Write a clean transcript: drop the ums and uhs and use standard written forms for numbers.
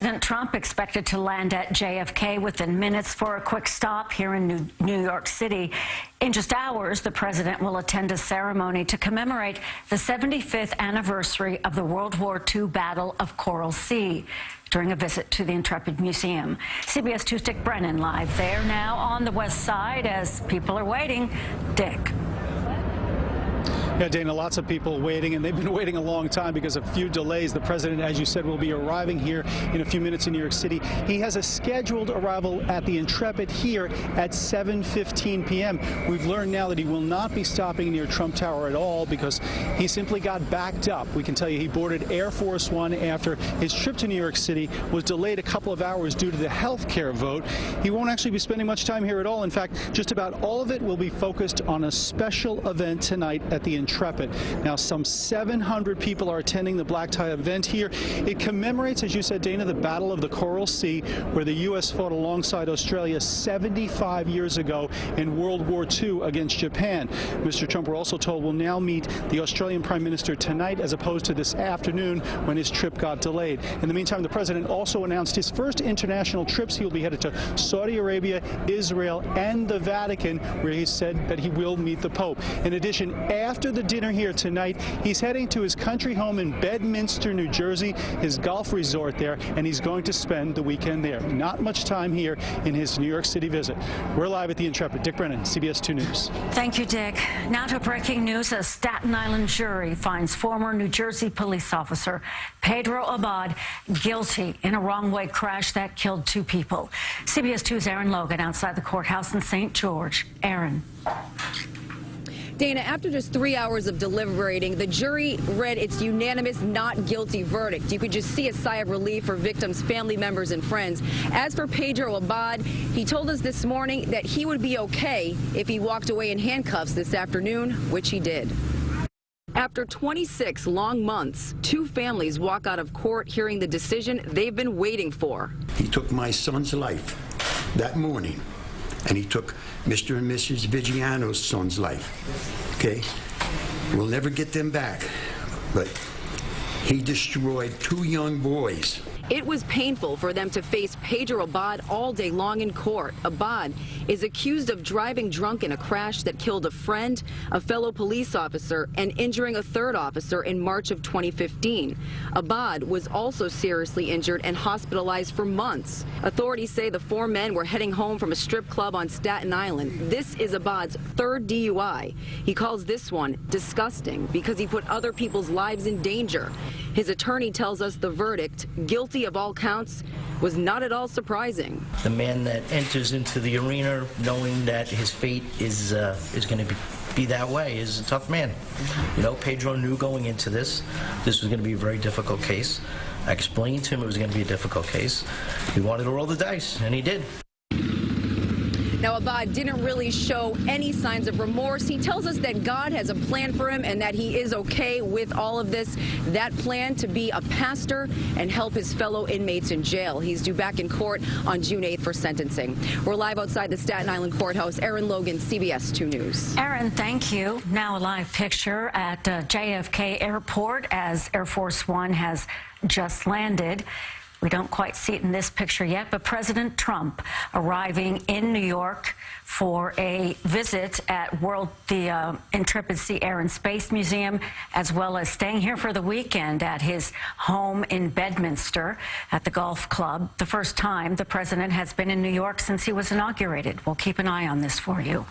President Trump expected to land at JFK within minutes for a quick stop here in New York City. In just hours, the president will attend a ceremony to commemorate the 75th anniversary of the World War II Battle of Coral Sea during a visit to the Intrepid Museum. CBS 2's Dick Brennan live there now on the west side as people are waiting. Dick. Yeah, Dana, lots of people waiting, and they've been waiting a long time because of a few delays. The president, as you said, will be arriving here in a few minutes in New York City. He has a scheduled arrival at the Intrepid here at 7:15 p.m. We've learned now that he will not be stopping near Trump Tower at all because he simply got backed up. We can tell you he boarded Air Force One after his trip to New York City was delayed a couple of hours due to the health care vote. He won't actually be spending much time here at all. In fact, just about all of it will be focused on a special event tonight at the Intrepid. Now, some 700 people are attending the black tie event here. It commemorates, as you said, Dana, the Battle of the Coral Sea, where the U.S. fought alongside Australia 75 years ago in World War II against Japan. Mr. Trump, we're also told, will now meet the Australian Prime Minister tonight as opposed to this afternoon when his trip got delayed. In the meantime, the president also announced his first international trips. He'll be headed to Saudi Arabia, Israel, and the Vatican, where he said that he will meet the Pope. In addition, after the dinner here tonight, he's heading to his country home in Bedminster, New Jersey, his golf resort there, and he's going to spend the weekend there. Not much time here in his New York City visit. We're live at the Intrepid. Dick Brennan, CBS 2 News. Thank you, Dick. Now to breaking news. A Staten Island jury finds former New Jersey police officer Pedro Abad guilty in a wrong-way crash that killed 2 people. CBS 2's Aaron Logan outside the courthouse in St. George. Aaron. Dana, after just 3 hours of deliberating, the jury read its unanimous not guilty verdict. You could just see a sigh of relief for victims' family members and friends. As for Pedro Abad, he told us this morning that he would be okay if he walked away in handcuffs this afternoon, which he did. After 26 long months, 2 families walk out of court hearing the decision they've been waiting for. He took my son's life that morning, and he took Mr. and Mrs. Vigiano's son's life. Okay? We'll never get them back, but he destroyed 2 young boys. It was painful for them to face Pedro Abad all day long in court. Abad is accused of driving drunk in a crash that killed a friend, a fellow police officer, and injuring a 3rd officer in March of 2015. Abad was also seriously injured and hospitalized for months. Authorities say the 4 men were heading home from a strip club on Staten Island. This is Abad's 3rd DUI. He calls this one disgusting because he put other people's lives in danger. His attorney tells us the verdict, guilty of all counts, was not at all surprising. The man that enters into the arena knowing that his fate is going to be that way is a tough man. You know, Pedro knew going into this was going to be a very difficult case. I explained to him it was going to be a difficult case. He wanted to roll the dice, and he did. Now, Abad didn't really show any signs of remorse. He tells us that God has a plan for him and that he is okay with all of this. That plan to be a pastor and help his fellow inmates in jail. He's due back in court on June 8th for sentencing. We're live outside the Staten Island courthouse. Aaron Logan, CBS 2 News. Aaron, thank you. Now a live picture at JFK Airport as Air Force One has just landed. We don't quite see it in this picture yet, but President Trump arriving in New York for a visit at the Intrepid Sea, Air and Space Museum, as well as staying here for the weekend at his home in Bedminster at the golf club. The first time the president has been in New York since he was inaugurated. We'll keep an eye on this for you.